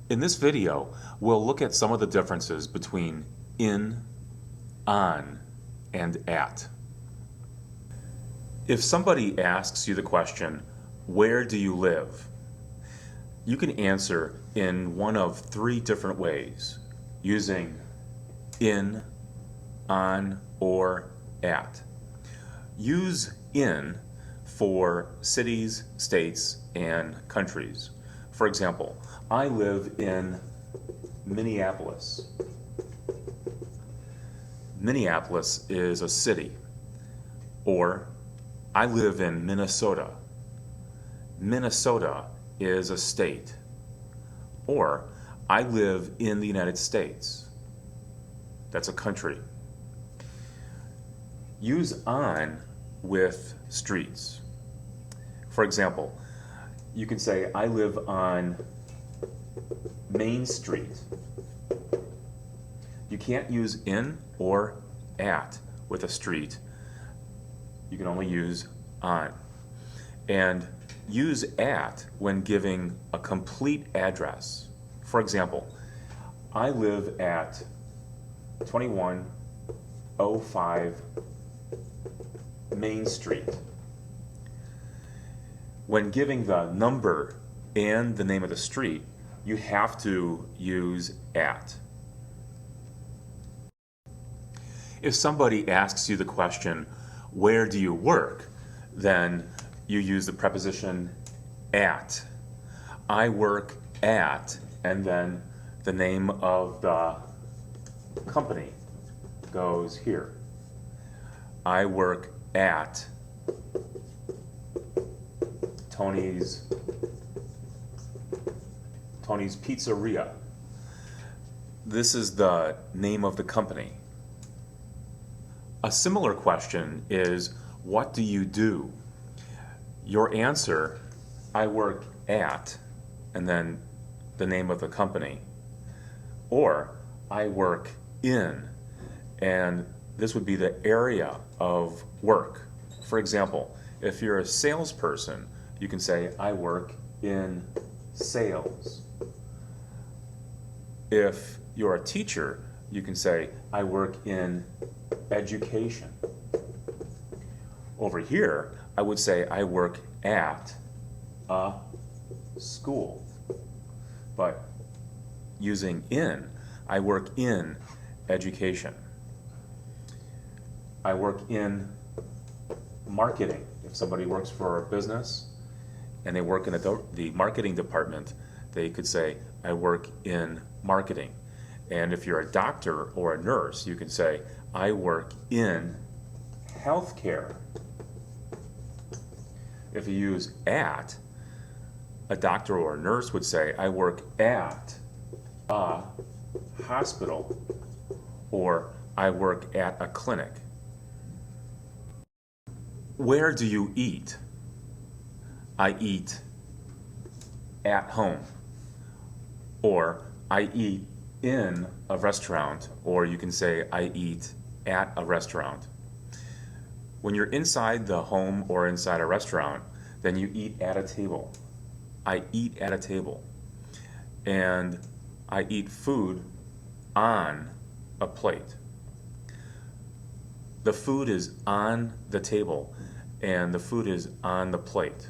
In this video, we'll look at some of the differences between in, on, and at. If somebody asks you the question, where do you live? You can answer in one of three different ways, using in, on, or at. Use in for cities, states, and countries. For example, I live in Minneapolis. Minneapolis is a city. Or, I live in Minnesota. Minnesota is a state. Or, I live in the United States. That's a country. Use on with streets. For example, you can say, I live on Main Street. You can't use in or at with a street. You can only use on. And use at when giving a complete address. For example, I live at 2105 Main Street. When giving the number and the name of the street, you have to use at. If somebody asks you the question, where do you work? Then you use the preposition at. I work at, and then the name of the company goes here. I work at Tony's Pizzeria. This is the name of the company. A similar question is, what do you do? Your answer, I work at, and then the name of the company. Or, I work in, and this would be the area of work. For example, if you're a salesperson, you can say, I work in sales. If you're a teacher, you can say, I work in education. Over here, I would say, I work at a school. But using in, I work in education. I work in marketing. If somebody works for a business and they work in the marketing department, they could say, I work in marketing. And if you're a doctor or a nurse, you can say, I work in healthcare. If you use at, a doctor or a nurse would say, I work at a hospital, or I work at a clinic. Where do you eat? I eat at home. Or I eat in a restaurant, or you can say I eat at a restaurant. When you're inside the home or inside a restaurant, then you eat at a table. I eat at a table. And I eat food on a plate. The food is on the table, and the food is on the plate.